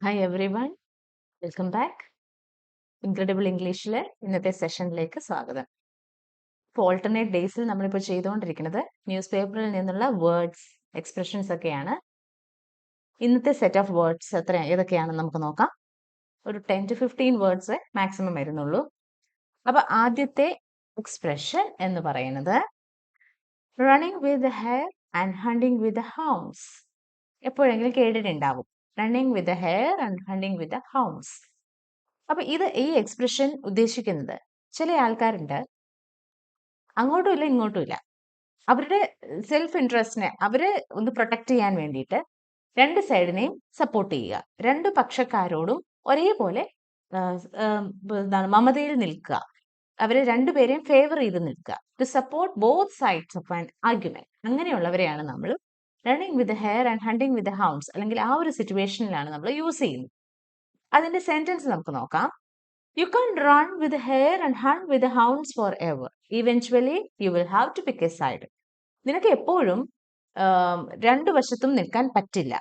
Hi everyone, welcome back. Incredible ഇംഗ്ലീഷിലെ ഇന്നത്തെ സെഷനിലേക്ക് സ്വാഗതം. ഇപ്പോൾ ഓൾട്ടർനേറ്റ് ഡേയ്സിൽ നമ്മളിപ്പോൾ ചെയ്തുകൊണ്ടിരിക്കുന്നത് ന്യൂസ് പേപ്പറിൽ നിന്നുള്ള വേർഡ്സ്, എക്സ്പ്രഷൻസ് ഒക്കെയാണ്. ഇന്നത്തെ സെറ്റ് ഓഫ് വേർഡ്സ് ഏതൊക്കെയാണെന്ന് നമുക്ക് നോക്കാം. ഒരു 10 to 15 വേർഡ്സ് മാക്സിമം വരുന്നുള്ളൂ. അപ്പോൾ ആദ്യത്തെ എക്സ്പ്രഷൻ എന്ന് പറയുന്നത് running with the hair and hunting with the hounds. എപ്പോഴെങ്കിലും കേട്ടിട്ടുണ്ടാവും, running with the hair and hunting with the hounds. അപ്പൊ ഈ എക്സ്പ്രഷൻ ഉദ്ദേശിക്കുന്നത്, ചില ആൾക്കാരുണ്ട് അങ്ങോട്ടും ഇല്ല ഇങ്ങോട്ടും ഇല്ല, അവരുടെ സെൽഫ് ഇൻട്രസ്റ്റിനെ അവര് ഒന്ന് പ്രൊട്ടക്ട് ചെയ്യാൻ വേണ്ടിയിട്ട് രണ്ട് സൈഡിനെയും സപ്പോർട്ട് ചെയ്യുക, രണ്ട് പക്ഷക്കാരോടും ഒരേപോലെ എന്താണ് മമതയിൽ നിൽക്കുക, അവരെ രണ്ടുപേരെയും ഫേവർ ചെയ്ത് നിൽക്കുക, to support both sides of an argument. അങ്ങനെയുള്ളവരെയാണ് നമ്മൾ running with hare and hunting with hounds, അല്ലെങ്കിൽ ആ ഒരു സിറ്റുവേഷനിലാണ് നമ്മൾ യൂസ് ചെയ്യുന്നത്. അതിന്റെ സെന്റൻസ് നമുക്ക് നോക്കാം. You can't run with the hare and hunt with the hounds forever. Eventually, you will have to pick a side. നിനക്ക് എപ്പോഴും രണ്ടു വശത്തും നിൽക്കാൻ പറ്റില്ല.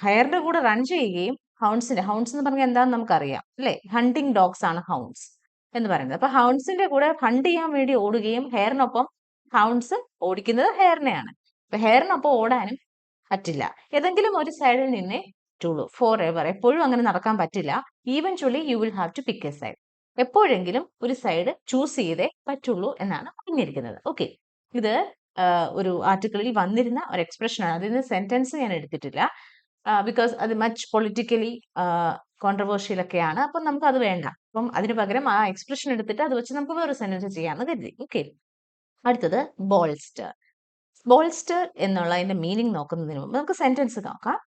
ഹെയറിന്റെ കൂടെ റൺ ചെയ്യുകയും ഹൗൺസ് എന്ന് പറഞ്ഞാൽ എന്താണെന്ന് നമുക്കറിയാം അല്ലെ, ഹണ്ടിങ് ഡോഗ്സ് ആണ് ഹൗൺസ് എന്ന് പറയുന്നത്. അപ്പൊ ഹൗൺസിന്റെ കൂടെ ഹണ്ട് ചെയ്യാൻ വേണ്ടി ഓടുകയും ഹെയറിനൊപ്പം ഹൗൺസ് ഓടിക്കുന്നത് ഹെയറിനെയാണ്. അപ്പൊ ഹെയറിനൊപ്പം ഓടാനും പറ്റില്ല. ഏതെങ്കിലും ഒരു സൈഡിൽ നിന്നേ പറ്റുള്ളൂ. ഫോർ എവർ, എപ്പോഴും അങ്ങനെ നടക്കാൻ പറ്റില്ല. Eventually you will have to pick a side. എപ്പോഴെങ്കിലും ഒരു സൈഡ് ചൂസ് ചെയ്തേ പറ്റുള്ളൂ എന്നാണ് പറഞ്ഞിരിക്കുന്നത്. ഓക്കെ, ഇത് ഒരു ആർട്ടിക്കിളിൽ വന്നിരുന്ന ഒരു എക്സ്പ്രഷൻ ആണ്. അതിന് സെന്റൻസ് ഞാൻ എടുത്തിട്ടില്ല, ബിക്കോസ് അത് മച്ച് പൊളിറ്റിക്കലി കോൺട്രവേഴ്ഷ്യൽ ഒക്കെയാണ്. അപ്പം നമുക്ക് അത് വേണ്ട. അപ്പം അതിന് പകരം ആ എക്സ്പ്രഷൻ എടുത്തിട്ട് അത് വെച്ച് നമുക്ക് വേറെ സെന്റൻസ് ചെയ്യാമെന്ന് കരുതി. ഓക്കെ, അടുത്തത് ബോൾസ്റ്റർ. ബോൾസ്റ്റർ എന്നുള്ള അതിന്റെ മീനിങ് നോക്കുന്നതിന് മുമ്പ് നമുക്ക് സെന്റൻസ് നോക്കാം.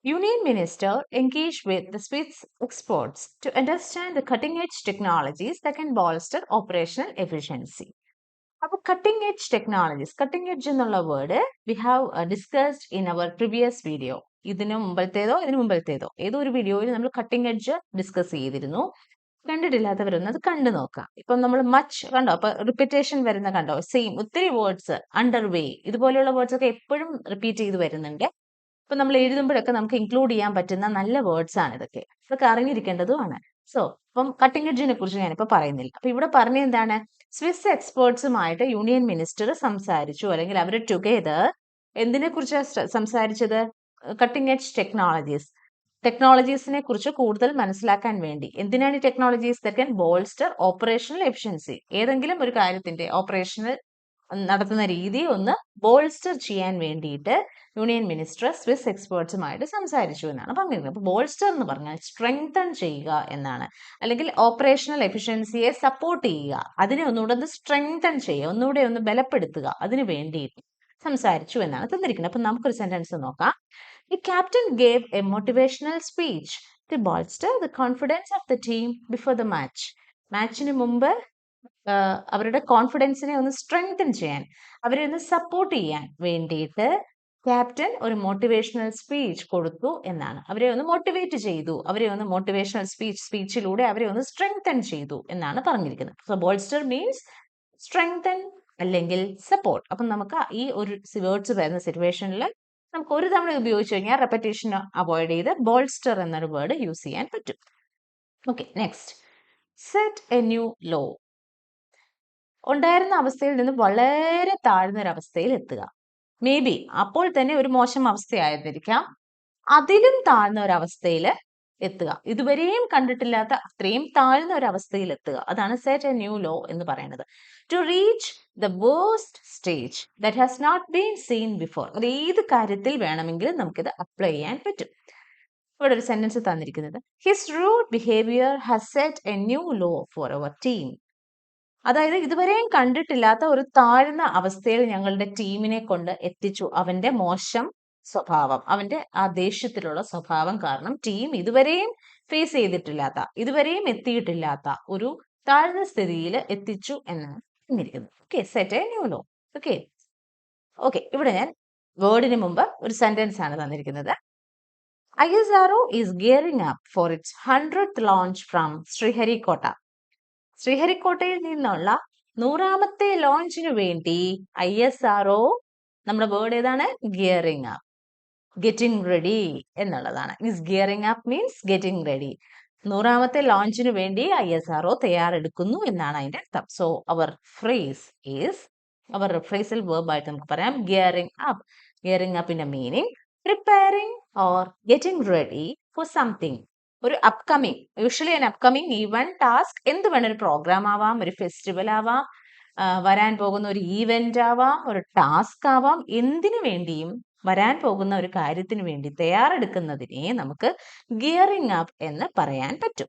Union Minister engaged with the Swiss experts to understand the cutting-edge technologies that can bolster operational efficiency. അപ്പോൾ cutting edge technologies, cutting edge എന്നുള്ള word we have discussed in our previous video. ഇതിന് മുമ്പത്തേതോ ഏതോ ഒരു വീഡിയോയിൽ നമ്മൾ cutting edge discuss ചെയ്തിരുന്നു. കണ്ടിട്ടില്ലാത്തവരൊന്ന് അത് കണ്ടു നോക്കാം. ഇപ്പം നമ്മൾ മച്ച് കണ്ടോ, അപ്പൊ റിപ്പീറ്റേഷൻ വരുന്ന കണ്ടോ, സെയിം ഒത്തിരി വേർഡ്സ്, അണ്ടർ വേ, ഇതുപോലെയുള്ള വേർഡ്സ് ഒക്കെ എപ്പോഴും റിപ്പീറ്റ് ചെയ്ത് വരുന്നുണ്ട്. ഇപ്പൊ നമ്മൾ എഴുതുമ്പോഴൊക്കെ നമുക്ക് ഇൻക്ലൂഡ് ചെയ്യാൻ പറ്റുന്ന നല്ല വേർഡ്സ് ആണ് ഇതൊക്കെ. ഇതൊക്കെ അറിഞ്ഞിരിക്കേണ്ടതുമാണ്. സോ അപ്പം കട്ടിംഗ് എഡ്ജിനെ കുറിച്ച് ഞാനിപ്പോ പറയുന്നില്ല. അപ്പൊ ഇവിടെ പറഞ്ഞ എന്താണ്, സ്വിസ് എക്സ്പേർട്സുമായിട്ട് യൂണിയൻ മിനിസ്റ്റർ സംസാരിച്ചു, അല്ലെങ്കിൽ അവർ ടുഗെദർ എന്തിനെ കുറിച്ചാണ് സംസാരിച്ചത്? കട്ടിംഗ് എഡ്ജ് ടെക്നോളജീസിനെ കുറിച്ച് കൂടുതൽ മനസ്സിലാക്കാൻ വേണ്ടി. എന്തിനാണ് ഈ technologies? That can bolster operational efficiency. ഏതെങ്കിലും ഒരു കാര്യത്തിന്റെ ഓപ്പറേഷണൽ നടത്തുന്ന രീതി ഒന്ന് ബോൾസ്റ്റർ ചെയ്യാൻ വേണ്ടിയിട്ട് യൂണിയൻ മിനിസ്റ്റർ സ്വിസ് എക്സ്പേർട്സുമായിട്ട് സംസാരിച്ചു എന്നാണ് പറഞ്ഞിരുന്നത്. അപ്പോൾ ബോൾസ്റ്റർ എന്ന് പറഞ്ഞാൽ സ്ട്രെങ്തൺ ചെയ്യുക എന്നാണ്, അല്ലെങ്കിൽ ഓപ്പറേഷണൽ എഫിഷ്യൻസിയെ സപ്പോർട്ട് ചെയ്യുക, അതിനെ ഒന്നുകൂടെ സ്ട്രെങ്തൺ ചെയ്യുക, ഒന്നുകൂടെ ഒന്ന് ബലപ്പെടുത്തുക, അതിന് വേണ്ടിയിട്ട് സംസാരിച്ചു എന്നാണ് തന്നിരിക്കുന്നത്. അപ്പൊ നമുക്കൊരു സെന്റൻസ് നോക്കാം. The captain gave a motivational speech to bolster the confidence of the team before the match. മാച്ചിന് മുമ്പ് അവരുടെ കോൺഫിഡൻസിനെ ഒന്ന് സ്ട്രെങ്തൻ ചെയ്യാൻ, അവരെ ഒന്ന് സപ്പോർട്ട് ചെയ്യാൻ വേണ്ടിയിട്ട് ക്യാപ്റ്റൻ ഒരു മോട്ടിവേഷണൽ സ്പീച്ച് കൊടുത്തു എന്നാണ്. അവരെ ഒന്ന് മോട്ടിവേറ്റ് ചെയ്തു, അവരെ ഒന്ന് മോട്ടിവേഷണൽ സ്പീച്ചിലൂടെ അവരെ ഒന്ന് സ്ട്രെങ്തൻ ചെയ്തു എന്നാണ് പറഞ്ഞിരിക്കുന്നത്. സോ ബോൾസ്റ്റർ മീൻസ് സ്ട്രെങ്തൻ അല്ലെങ്കിൽ സപ്പോർട്ട്. അപ്പം നമുക്ക് ഈ ഒരു വേർഡ്സ് വരുന്ന സിറ്റുവേഷനിൽ നമുക്ക് ഒരു തവണ ഉപയോഗിച്ച് കഴിഞ്ഞാൽ റെപ്പറ്റേഷൻ അവോയ്ഡ് ചെയ്ത് ബോൾസ്റ്റർ എന്നൊരു വേർഡ് യൂസ് ചെയ്യാൻ പറ്റും. Okay, next, set a new low. ഉണ്ടായിരുന്ന അവസ്ഥയിൽ നിന്ന് വളരെ താഴ്ന്ന ഒരു അവസ്ഥയിൽ എത്തുക. മേ ബി അപ്പോൾ തന്നെ ഒരു മോശം അവസ്ഥയായിരുന്നിരിക്കാം, അതിലും താഴ്ന്ന ഒരു അവസ്ഥയിൽ എത്തുക, ഇതുവരെയും കണ്ടിട്ടില്ലാത്ത അത്രയും താഴ്ന്ന ഒരു അവസ്ഥയിൽ എത്തുക. അതാണ് സെറ്റ് എ ന്യൂ ലോ എന്ന് പറയുന്നത്. To reach the worst stage that has not been seen before. അത് ഏത് കാര്യത്തിൽ വേണമെങ്കിലും നമുക്കിത് അപ്ലൈ ചെയ്യാൻ പറ്റും. ഇവിടെ ഒരു സെന്റൻസ് തന്നിരിക്കുന്നത്, his rude behaviour has set a new low for our team. അതായത് ഇതുവരെയും കണ്ടിട്ടില്ലാത്ത ഒരു താഴ്ന്ന അവസ്ഥയിൽ ഞങ്ങളുടെ ടീമിനെ കൊണ്ട് എത്തിച്ചു. അവന്റെ മോശം സ്വഭാവം, അവന്റെ ആ ദേഷ്യത്തിലുള്ള സ്വഭാവം കാരണം ടീം ഇതുവരെയും ഫേസ് ചെയ്തിട്ടില്ലാത്ത, ഇതുവരെയും എത്തിയിട്ടില്ലാത്ത ഒരു താഴ്ന്ന സ്ഥിതിയിൽ എത്തിച്ചു എന്നാണ് പറഞ്ഞിരിക്കുന്നത്. Okay, set a new low. Okay okay ഇവിടെ ഞാൻ വേർഡിന് മുമ്പ് ഒരു സെന്റൻസ് ആണ് തന്നിരിക്കുന്നത്. ISRO is gearing up for its 100th launch from Sriharikota. ശ്രീഹരിക്കോട്ടയിൽ നിന്നുള്ള 100ാമത്തെ ലോഞ്ചിന് വേണ്ടി ISRO, നമ്മുടെ വേർഡ് ഏതാണ്? Gearing up. ഗെറ്റിംഗ് റെഡി എന്നുള്ളതാണ്. Means gearing up means getting ready. 100ാമത്തെ ലോഞ്ചിന് വേണ്ടി ISRO തയ്യാറെടുക്കുന്നു എന്നാണ് അതിന്റെ അർത്ഥം. So our phrase is, our phrasal verb ആയിട്ട് നമുക്ക് പറയാം ഗിയറിംഗ് അപ്പ്. ഗിയറിംഗ് അപ്പിന്റെ meaning preparing or getting ready for something. ഒരു upcoming, usually an upcoming event, task, എന്ത് വേണം, ഒരു പ്രോഗ്രാം ആവാം, ഒരു ഫെസ്റ്റിവൽ ആവാം, വരാൻ പോകുന്ന ഒരു ഈവന്റ് ആവാം, ഒരു ടാസ്ക് ആവാം, എന്തിനു വേണ്ടിയും വരാൻ പോകുന്ന ഒരു കാര്യത്തിന് വേണ്ടി തയ്യാറെടുക്കുന്നതിനെ നമുക്ക് ഗിയറിംഗ് അപ്പ് എന്ന് പറയാൻ പറ്റും.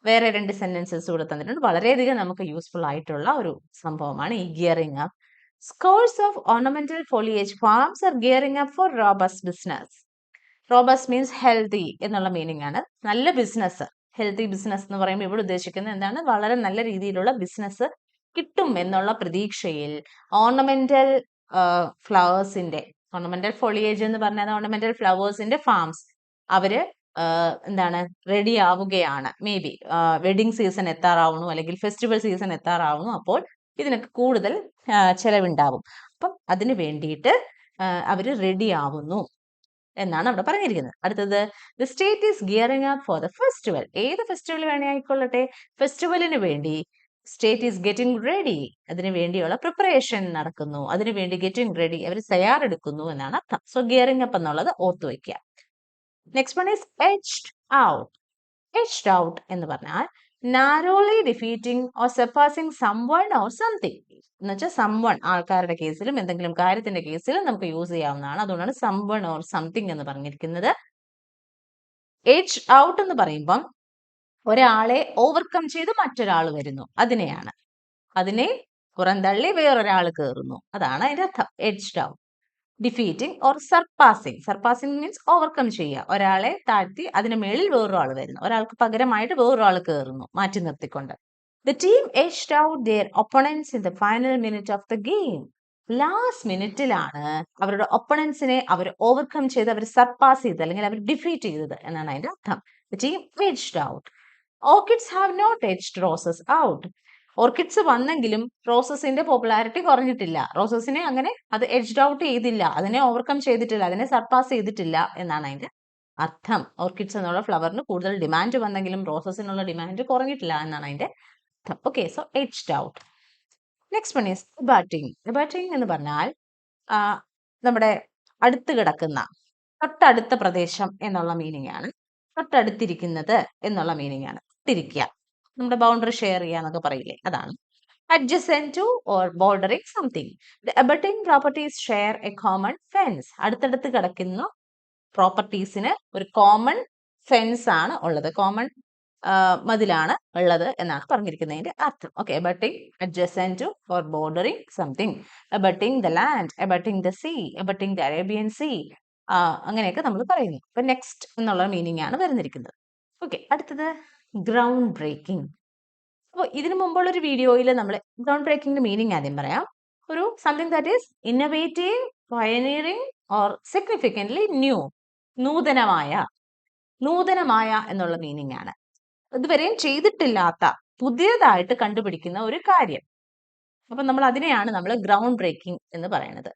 വേറെ 2 സെന്റൻസസ് കൂടെ തന്നിട്ടുണ്ട്. വളരെയധികം നമുക്ക് യൂസ്ഫുൾ ആയിട്ടുള്ള ഒരു സംഭവമാണ് ഈ gearing up. Scores of ornamental foliage farms are gearing up for robust business. Robust means healthy എന്നുള്ള മീനിങ് ആണ്. നല്ല ബിസിനസ്, ഹെൽത്തി ബിസിനസ് എന്ന് പറയുമ്പോൾ ഇവിടെ ഉദ്ദേശിക്കുന്നത് എന്താണ്? വളരെ നല്ല രീതിയിലുള്ള ബിസിനസ് കിട്ടും എന്നുള്ള പ്രതീക്ഷയിൽ ഓർണമെന്റൽ ഫ്ലവേഴ്സിന്റെ, ഓർണമെന്റൽ ഫോളിയേജ് എന്ന് പറഞ്ഞാൽ ഓർണമെന്റൽ ഫ്ലവേഴ്സിന്റെ ഫാംസ്, അവര് എന്താണ്, റെഡി ആവുകയാണ്. മേ ബി വെഡിങ് സീസൺ എത്താറാവുന്നു, അല്ലെങ്കിൽ ഫെസ്റ്റിവൽ സീസൺ എത്താറാവുന്നു. അപ്പോൾ ഇതിനൊക്കെ കൂടുതൽ ചെലവുണ്ടാവും. അപ്പം അതിന് വേണ്ടിയിട്ട് അവര് റെഡി ആവുന്നു എന്നാണ് അവിടെ പറഞ്ഞിരിക്കുന്നത്. അടുത്തത്, the state is gearing up for the festival. ഏത് ഫെസ്റ്റിവൽ വേണേ ആയിക്കൊള്ളട്ടെ, ഫെസ്റ്റിവലിന് വേണ്ടി സ്റ്റേറ്റ് ഈസ് ഗെറ്റിംഗ് റെഡി, അതിനു വേണ്ടിയുള്ള പ്രിപ്പറേഷൻ നടക്കുന്നു, അതിനു വേണ്ടി ഗെറ്റിംഗ് റെഡി, അവർ തയ്യാറെടുക്കുന്നു എന്നാണ് അർത്ഥം. സോ ഗിയറിംഗ് അപ്പ് എന്നുള്ളത് ഓർത്തു വയ്ക്കുക. Next one is edged out. Edged out എന്ന് പറഞ്ഞാൽ narrowly defeating or surpassing someone or something എന്ന് വെച്ചാൽ സംവൺ, ആൾക്കാരുടെ കേസിലും എന്തെങ്കിലും കാര്യത്തിന്റെ കേസിലും നമുക്ക് യൂസ് ചെയ്യാവുന്നതാണ്. അതുകൊണ്ടാണ് സംവൺ ഓർ സംതിങ് എന്ന് പറഞ്ഞിരിക്കുന്നത്. എഡ്ജ് ഔട്ട് എന്ന് പറയുമ്പം ഒരാളെ ഓവർകം ചെയ്ത് മറ്റൊരാൾ വരുന്നു, അതിനെയാണ്. അതിനെ പുറന്തള്ളി വേറൊരാൾ കയറുന്നു, അതാണ് അതിന്റെ അർത്ഥം. Edged out. Defeating or surpassing. Surpassing means overcome ചെയ്യുക, ഒരാളെ താഴ്ത്തി അതിന് മേളിൽ വേറൊരാൾ വരുന്നു, ഒരാൾക്ക് പകരമായിട്ട് വേറൊരാൾ കയറുന്നു, മാറ്റി നിർത്തിക്കൊണ്ട്. The team edged out their opponents in the final minute of the game. Last മിനിറ്റിലാണ് അവരുടെ ഒപ്പണൻസിനെ അവർ ഓവർകം ചെയ്ത്, അവർ സർപ്പാസ് ചെയ്ത്, അല്ലെങ്കിൽ അവർ ഡിഫീറ്റ് ചെയ്തത് എന്നാണ് അതിന്റെ അർത്ഥം. The team edged out. Orchids have not edged roses out. Orchids വന്നെങ്കിലും റോസസിന്റെ പോപ്പുലാരിറ്റി കുറഞ്ഞിട്ടില്ല. റോസസിനെ അങ്ങനെ അത് എഡ്ജ്ഡ് ഔട്ട് ചെയ്തില്ല, അതിനെ ഓവർകം ചെയ്തിട്ടില്ല, അതിനെ സർപ്പാസ് ചെയ്തിട്ടില്ല എന്നാണ് അതിന്റെ അർത്ഥം. ഓർക്കിഡ്സ് എന്നുള്ള ഫ്ലവറിന് കൂടുതൽ ഡിമാൻഡ് വന്നെങ്കിലും റോസസിനുള്ള ഡിമാൻഡ് കുറഞ്ഞിട്ടില്ല എന്നാണ് അതിന്റെ അർത്ഥം. Okay, so edged out. Next one is abetting. Abetting എന്ന് പറഞ്ഞാൽ നമ്മുടെ അടുത്ത് കിടക്കുന്ന, തൊട്ടടുത്ത പ്രദേശം എന്നുള്ള മീനിങ് ആണ്. തൊട്ടടുത്തിരിക്കുന്നത് എന്നുള്ള മീനിങ് ആണ്. തൊട്ടിരിക്കുക, നമ്മുടെ ബൗണ്ടറി ഷെയർ ചെയ്യുക എന്നൊക്കെ പറയില്ലേ, അതാണ്. adjacent to or bordering something. The abutting properties share a common fence. അടുത്തടുത്ത് കിടക്കുന്ന പ്രോപ്പർട്ടീസിന് ഒരു കോമൺ ഫെൻസ് ആണ് ഉള്ളത്, കോമൺ മതിലാണ് ഉള്ളത് എന്നാണ് പറഞ്ഞിരിക്കുന്നതിന്റെ അർത്ഥം. Okay, abutting, adjacent to or bordering something. abutting the land, abutting the sea, abutting the Arabian Sea. അങ്ങനെയൊക്കെ നമ്മൾ പറയുന്നു. അപ്പൊ നെക്സ്റ്റ് എന്നുള്ള മീനിങ് ആണ് വരുന്നിരിക്കുന്നത്. ഓക്കെ, അടുത്തത് ഗ്രൗണ്ട് ബ്രേക്കിംഗ്. അപ്പോൾ ഇതിനു മുമ്പുള്ള ഒരു വീഡിയോയിൽ നമ്മൾ ഗ്രൗണ്ട് ബ്രേക്കിംഗിന്റെ മീനിങ് ആദ്യം പറയാം. ഒരു something that is innovative, pioneering or significantly new. നൂതനമായ എന്നുള്ള മീനിങ് ആണ്. ഇതുവരെയും ചെയ്തിട്ടില്ലാത്ത, പുതിയതായിട്ട് കണ്ടുപിടിക്കുന്ന ഒരു കാര്യം. അപ്പൊ നമ്മൾ അതിനെയാണ് നമ്മൾ ഗ്രൗണ്ട് ബ്രേക്കിംഗ് എന്ന് പറയുന്നത്.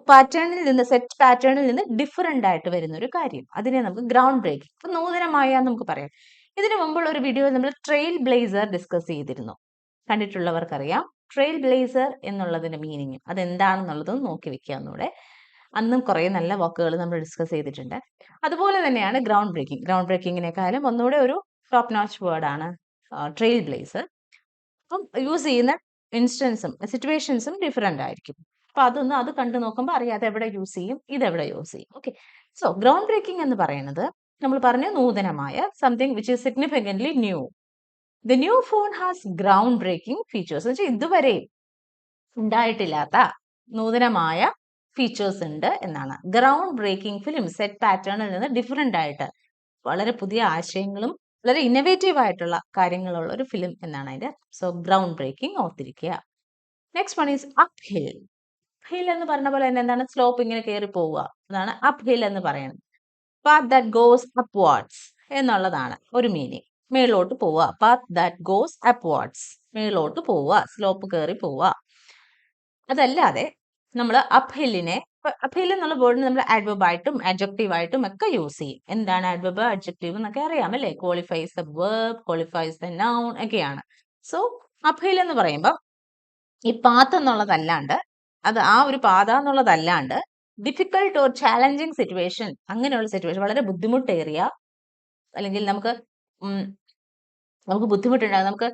പാറ്റേണിൽ നിന്ന്, സെറ്റ് പാറ്റേണിൽ നിന്ന് ഡിഫറെന്റ് ആയിട്ട് വരുന്ന ഒരു കാര്യം, അതിനെ നമുക്ക് ഗ്രൗണ്ട് ബ്രേക്കിംഗ്, അപ്പൊ നൂതനമായ നമുക്ക് പറയാം. ഇതിനു മുമ്പുള്ള ഒരു വീഡിയോയിൽ നമ്മൾ ട്രെയിൽ ബ്ലേസർ ഡിസ്കസ് ചെയ്തിരുന്നു. കണ്ടിട്ടുള്ളവർക്കറിയാം ട്രെയിൽ ബ്ലേസർ എന്നുള്ളതിന്റെ മീനിങ് അതെന്താണെന്നുള്ളതും നോക്കി വെക്കുക ഒന്നുകൂടെ. അന്നും കുറേ നല്ല വാക്കുകൾ നമ്മൾ ഡിസ്കസ് ചെയ്തിട്ടുണ്ട്. അതുപോലെ തന്നെയാണ് ഗ്രൗണ്ട് ബ്രേക്കിംഗ്. ഗ്രൗണ്ട് ബ്രേക്കിങ്ങിനേക്കാളും ഒന്നുകൂടെ ഒരു ടോപ്പ് നോച്ച് വേർഡാണ് ട്രെയിൽ ബ്ലേസർ. അപ്പം യൂസ് ചെയ്യുന്ന ഇൻസ്റ്റൻസും സിറ്റുവേഷൻസും ഡിഫറെന്റ് ആയിരിക്കും. അപ്പൊ അത് കണ്ടു നോക്കുമ്പോൾ അറിയാതെ എവിടെ യൂസ് ചെയ്യും, ഇതെവിടെ യൂസ് ചെയ്യും. ഓക്കെ, സോ ഗ്രൗണ്ട് ബ്രേക്കിംഗ് എന്ന് പറയുന്നത് നമ്മൾ പറഞ്ഞ നൂതനമായ, something which is significantly new. The new phone has ground breaking features. എന്ന് വെച്ചാൽ ഇതുവരെ ഉണ്ടായിട്ടില്ലാത്ത നൂതനമായ ഫീച്ചേഴ്സ് ഉണ്ട് എന്നാണ്. ഗ്രൗണ്ട് ബ്രേക്കിംഗ് ഫിലിം, സെറ്റ് പാറ്റേണിൽ നിന്ന് ഡിഫറെന്റ് ആയിട്ട് വളരെ പുതിയ ആശയങ്ങളും വളരെ ഇന്നോവേറ്റീവ് ആയിട്ടുള്ള കാര്യങ്ങളുള്ള ഒരു ഫിലിം എന്നാണ് അതിന്റെ. സോ ഗ്രൗണ്ട് ബ്രേക്കിംഗ് ഓർത്തിരിക്കുക. Next one is up hill. Hill എന്ന് പറഞ്ഞ പോലെ തന്നെ എന്താണ്, സ്ലോപ്പ് ഇങ്ങനെ കയറി പോവുക, അതാണ് അപ് ഹിൽ എന്ന് പറയുന്നത്. പാത്ത് ദാറ്റ് ഗോസ് അപ്വാർഡ്സ് എന്നുള്ളതാണ് ഒരു മീനിങ്. മേലോട്ട് പോവുക, പാത്ത് ദാറ്റ് ഗോസ് അപ്വാർഡ്സ്, മേലോട്ട് പോവുക, സ്ലോപ്പ് കയറി പോവുക. അതല്ലാതെ നമ്മൾ അപ്ഹില്ലിനെ അപ്ഹിൽ എന്നുള്ള വേർഡിന് നമ്മൾ adverb ആയിട്ടും adjective ആയിട്ടും ഒക്കെ യൂസ് ചെയ്യും. എന്താണ് adverb, adjective എന്നൊക്കെ അറിയാം അല്ലേ? Qualifies the verb, qualifies the noun ഒക്കെയാണ്. സോ അപ്ഹിൽ എന്ന് പറയുമ്പോൾ ഈ പാത്ത് എന്നുള്ളതല്ലാണ്ട് ആ ഒരു പാത എന്നുള്ളതല്ലാണ്ട് ഡിഫിക്കൾട്ട് ഓർ ചാലഞ്ചിങ് സിറ്റുവേഷൻ, അങ്ങനെയുള്ള സിറ്റുവേഷൻ, വളരെ ബുദ്ധിമുട്ടേറിയ അല്ലെങ്കിൽ നമുക്ക് ബുദ്ധിമുട്ടുണ്ടാകും, നമുക്ക്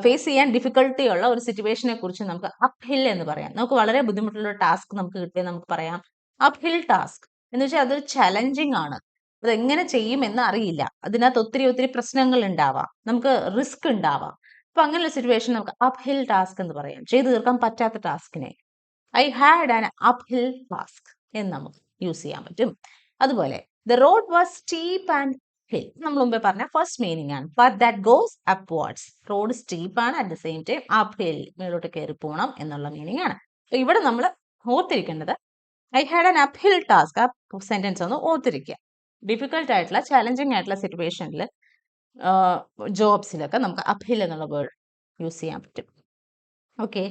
ഫേസ് ചെയ്യാൻ ഡിഫിക്കൽട്ടി ഉള്ള ഒരു സിറ്റുവേഷനെ കുറിച്ച് നമുക്ക് അപ്ഹിൽ എന്ന് പറയാം. നമുക്ക് വളരെ ബുദ്ധിമുട്ടുള്ള ഒരു ടാസ്ക് നമുക്ക് കിട്ടിയാൽ നമുക്ക് പറയാം അപ്ഹിൽ ടാസ്ക് എന്ന് വെച്ചാൽ അതൊരു ചലഞ്ചിങ് ആണ്. അത് എങ്ങനെ ചെയ്യുമെന്ന് അറിയില്ല. അതിനകത്ത് ഒത്തിരി പ്രശ്നങ്ങൾ ഉണ്ടാവാം, നമുക്ക് റിസ്ക് ഉണ്ടാവാം. അപ്പൊ അങ്ങനെയുള്ള സിറ്റുവേഷൻ നമുക്ക് അപ്ഹിൽ ടാസ്ക് എന്ന് പറയാം. ചെയ്തു തീർക്കാൻ പറ്റാത്ത ടാസ്കിനെ I had an uphill task എന്ന് നമുക്ക് യൂസ് ചെയ്യാൻ പറ്റും. അതുപോലെ the road was steep and hill, നമ്മൾ മുമ്പേ പറഞ്ഞ ഫസ്റ്റ് മീനിങ് ആണ്. But that goes upwards, road steep ആണ്, at the same time up hill, മേലോട്ട് കയറി പോകണം എന്നുള്ള മീനിങ് ആണ്. അപ്പൊ ഇവിടെ നമ്മൾ ഓർത്തിരിക്കേണ്ടത് I had an up hill task. ആ സെന്റൻസ് ഒന്ന് ഓർത്തിരിക്കുക. ഡിഫിക്കൽട്ട് ആയിട്ടുള്ള ചാലഞ്ചിങ് ആയിട്ടുള്ള സിറ്റുവേഷനിൽ ജോബ്സിലൊക്കെ നമുക്ക് അപ്പ് ഹിൽ എന്നുള്ള വേർഡ് യൂസ് ചെയ്യാൻ പറ്റും. Okay,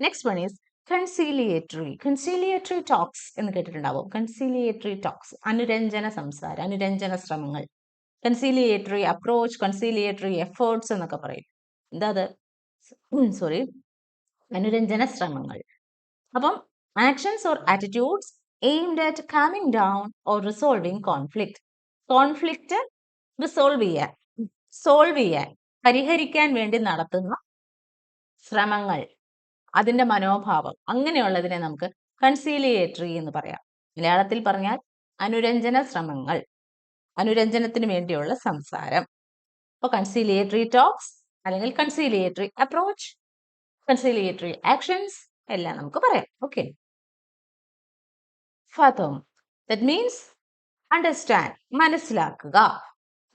next one is conciliatory talks എന്ന് കേട്ടിട്ടുണ്ടാവും. കൺസീലിയേറ്ററി ടോക്സ്, അനുരഞ്ജന സംസാരം, അനുരഞ്ജന ശ്രമങ്ങൾ. കൺസീലിയേറ്ററി അപ്രോച്ച്, കൺസീലിയേറ്ററി എഫേർട്സ് എന്നൊക്കെ പറയും. എന്താ അത്? സോറി, അനുരഞ്ജന ശ്രമങ്ങൾ. അപ്പം actions or attitudes aimed at calming down or resolving conflict. Conflict solve ചെയ്യാൻ, പരിഹരിക്കാൻ വേണ്ടി നടത്തുന്ന ശ്രമങ്ങൾ, അതിന്റെ മനോഭാവം, അങ്ങനെയുള്ളതിനെ നമുക്ക് കൺസീലിയേറ്ററി എന്ന് പറയാം. മലയാളത്തിൽ പറഞ്ഞാൽ അനുരഞ്ജന ശ്രമങ്ങൾ, അനുരഞ്ജനത്തിന് വേണ്ടിയുള്ള സംസാരം. അപ്പോൾ കൺസീലിയേറ്ററി ടോക്സ് അല്ലെങ്കിൽ കൺസീലിയേറ്ററി അപ്രോച്ച്, കൺസീലിയേറ്ററി ആക്ഷൻസ് എല്ലാം നമുക്ക് പറയാം. ഓക്കെ, ഫാതം, ദാറ്റ് മീൻസ് അണ്ടർസ്റ്റാൻഡ്, മനസ്സിലാക്കുക.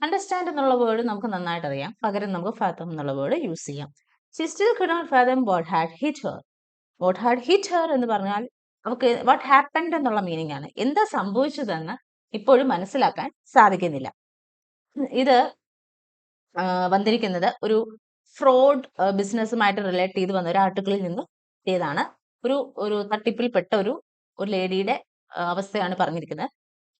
അണ്ടർസ്റ്റാൻഡ് എന്നുള്ള വേർഡ് നമുക്ക് നന്നായിട്ട് അറിയാം, പകരം നമുക്ക് ഫാതം എന്നുള്ള വേർഡ് യൂസ് ചെയ്യാം. She still could not fathom what had hit her. What had hit her എന്ന് പറഞ്ഞാൽ അവർക്ക് what happened എന്നുള്ള മീനിങ് ആണ്. എന്താ സംഭവിച്ചതെന്ന് ഇപ്പോഴും മനസ്സിലാക്കാൻ സാധിക്കുന്നില്ല. ഇത് വന്നിരിക്കുന്നത് ഒരു ഫ്രോഡ് ബിസിനസ്സുമായിട്ട് റിലേറ്റ് ചെയ്ത് വന്ന ഒരു ആർട്ടിക്കിളിൽ നിന്ന് കിട്ടിയതാണ്. ഒരു തട്ടിപ്പിൽപ്പെട്ട ഒരു ലേഡിയുടെ അവസ്ഥയാണ് പറഞ്ഞിരിക്കുന്നത്.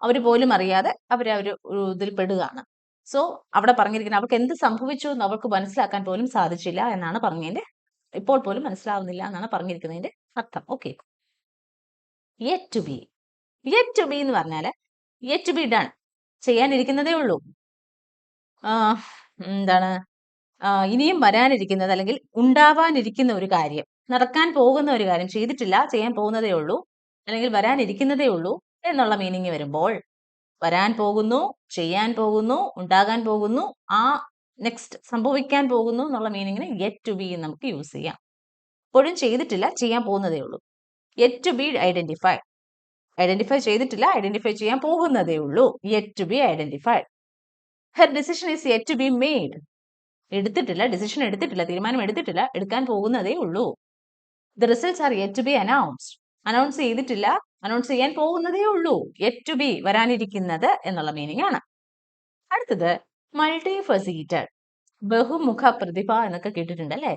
അവർ പോലും അറിയാതെ ഒരു ഇതിൽ പെടുകയാണ്. സോ അവിടെ പറഞ്ഞിരിക്കുന്നത് അവർക്ക് എന്ത് സംഭവിച്ചു എന്ന് അവർക്ക് മനസ്സിലാക്കാൻ പോലും സാധിച്ചില്ല എന്നാണ് പറഞ്ഞതിന്റെ, ഇപ്പോൾ പോലും മനസ്സിലാവുന്നില്ല എന്നാണ് പറഞ്ഞിരിക്കുന്നതിന്റെ അർത്ഥം. Okay, yet to be. Yet to be എന്ന് പറഞ്ഞാല് യെറ്റ് ടു ബി ഡൺ, ചെയ്യാനിരിക്കുന്നതേ ഉള്ളൂ. എന്താണ്, ഇനിയും വരാനിരിക്കുന്നത് അല്ലെങ്കിൽ ഉണ്ടാവാനിരിക്കുന്ന ഒരു കാര്യം, നടക്കാൻ പോകുന്ന ഒരു കാര്യം, ചെയ്തിട്ടില്ല, ചെയ്യാൻ പോകുന്നതേ ഉള്ളൂ, അല്ലെങ്കിൽ വരാനിരിക്കുന്നതേ ഉള്ളൂ എന്നുള്ള മീനിങ് വരുമ്പോൾ വരാൻ പോകുന്നു, ചെയ്യാൻ പോകുന്നു, ഉണ്ടാകാൻ പോകുന്നു, ആ നെക്സ്റ്റ് സംഭവിക്കാൻ പോകുന്നു എന്നുള്ള മീനിങ്ങിന് യെറ്റ് ടു ബി നമുക്ക് യൂസ് ചെയ്യാം. ഇപ്പോഴും ചെയ്തിട്ടില്ല, ചെയ്യാൻ പോകുന്നതേ ഉള്ളൂ. Yet to be identified, identify ചെയ്തിട്ടില്ല, ഐഡന്റിഫൈ ചെയ്യാൻ പോകുന്നതേ ഉള്ളൂ. Yet to be identified. Her decision is yet to be made. എടുത്തിട്ടില്ല, ഡിസിഷൻ എടുത്തിട്ടില്ല, തീരുമാനം എടുത്തിട്ടില്ല, എടുക്കാൻ പോകുന്നതേ ഉള്ളൂ. The results are yet to be announced. Announce ചെയ്തിട്ടില്ല, അനൗൺസ് ചെയ്യാൻ പോകുന്നതേ ഉള്ളൂ. യെറ്റ് ടു ബി, വരാനിരിക്കുന്നത് എന്നുള്ള മീനിങ് ആണ്. അടുത്തത് മൾട്ടി ഫസീറ്റഡ്, ബഹുമുഖ പ്രതിഭ എന്നൊക്കെ കേട്ടിട്ടുണ്ട് അല്ലേ?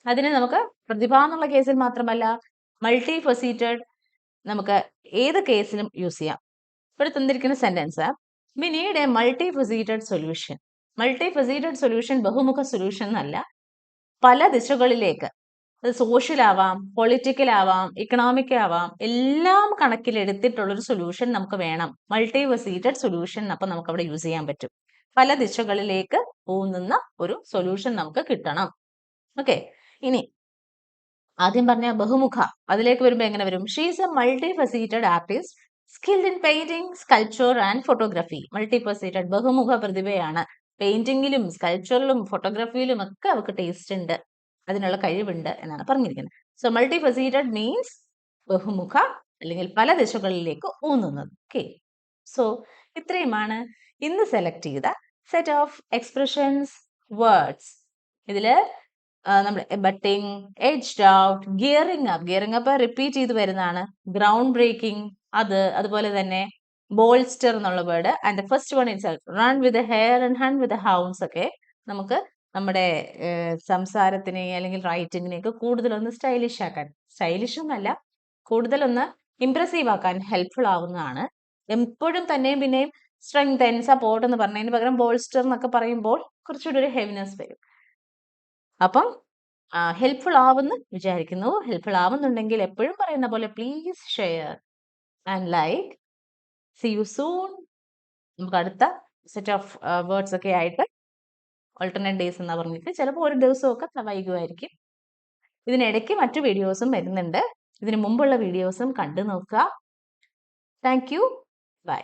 അതിന് നമുക്ക് പ്രതിഭ എന്നുള്ള കേസിൽ മാത്രമല്ല, മൾട്ടി ഫസീറ്റഡ് നമുക്ക് ഏത് കേസിലും യൂസ് ചെയ്യാം. ഇവിടെ തന്നിരിക്കുന്ന sentence, we need a multifaceted solution. Multifaceted solution ബഹുമുഖ സൊല്യൂഷൻ എന്നല്ല, പല ദിശകളിലേക്ക്, അത് സോഷ്യൽ ആവാം, പൊളിറ്റിക്കൽ ആവാം, ഇക്കണോമിക് ആവാം, എല്ലാം കണക്കിലെടുത്തിട്ടുള്ള ഒരു സൊല്യൂഷൻ നമുക്ക് വേണം. മൾട്ടി ഫസീറ്റഡ് സൊല്യൂഷൻ അപ്പൊ നമുക്ക് അവിടെ യൂസ് ചെയ്യാൻ പറ്റും. പല ദിശകളിലേക്ക് പോകുന്ന ഒരു സൊല്യൂഷൻ നമുക്ക് കിട്ടണം. ഓക്കെ, ഇനി ആദ്യം പറഞ്ഞ ബഹുമുഖ, അതിലേക്ക് വരുമ്പോ എങ്ങനെ വരും? She is a multifaceted artist skilled in painting, sculpture and photography. Multifaceted, ബഹുമുഖ പ്രതിഭയാണ്. പെയിന്റിങ്ങിലും സ്കൾപ്ചറിലും ഫോട്ടോഗ്രാഫിയിലും ഒക്കെ അവർക്ക് ടേസ്റ്റ് ഉണ്ട്, അതിനുള്ള കഴിവുണ്ട് എന്നാണ് പറഞ്ഞിരിക്കുന്നത്. സോ മൾട്ടി ഫസീറ്റഡ് മീൻസ് ബഹുമുഖ അല്ലെങ്കിൽ പല ദിശകളിലേക്ക് ഊന്നുന്നത്. ഓക്കെ, സോ ഇത്രയുമാണ് ഇന്ന് സെലക്ട് ചെയ്ത സെറ്റ് ഓഫ് എക്സ്പ്രഷൻസ്, വേർഡ്സ്. ഇതില് നമ്മൾ butting, edged out, gearing up repeat ചെയ്ത് വരുന്നതാണ്. ഗ്രൗണ്ട് ബ്രേക്കിംഗ്, അതുപോലെ തന്നെ ബോൾസ്റ്റർ എന്നുള്ള word, and the first one it's run with hare and hunt with hounds ഒക്കെ നമുക്ക് നമ്മുടെ സംസാരത്തിനെ അല്ലെങ്കിൽ റൈറ്റിങ്ങിനെയൊക്കെ കൂടുതലൊന്ന് സ്റ്റൈലിഷ് ആക്കാൻ, സ്റ്റൈലിഷ് ഒന്നല്ല, കൂടുതലൊന്ന് ഇംപ്രസീവ് ആക്കാൻ ഹെൽപ്ഫുൾ ആവുന്നതാണ്. എപ്പോഴും തന്നെയും പിന്നെയും സ്ട്രെങ്തൻ, സപ്പോർട്ട് എന്ന് പറഞ്ഞതിന് പകരം ബോൾസ്റ്റർ എന്നൊക്കെ പറയുമ്പോൾ കുറച്ചുകൂടി ഒരു ഹെവിനെസ് വരും. അപ്പം ഹെൽപ്ഫുൾ ആവുമെന്ന് വിചാരിക്കുന്നു. ഹെൽപ്ഫുൾ ആവുന്നുണ്ടെങ്കിൽ എപ്പോഴും പറയുന്ന പോലെ please share and like. C you soon. നമുക്ക് അടുത്ത സെറ്റ് ഓഫ് വേർഡ്സ് ഒക്കെ ആയിട്ട് ഓൾട്ടർനേറ്റ് ഡേയ്സ് എന്നാ പറഞ്ഞിട്ട് ചിലപ്പോൾ ഒരു ദിവസമൊക്കെ വൈകുമായിരിക്കും. ഇതിനിടയ്ക്ക് മറ്റു വീഡിയോസും വരുന്നുണ്ട്. ഇതിനു മുമ്പുള്ള വീഡിയോസും കണ്ടു നോക്കുക. Thank you. ബൈ.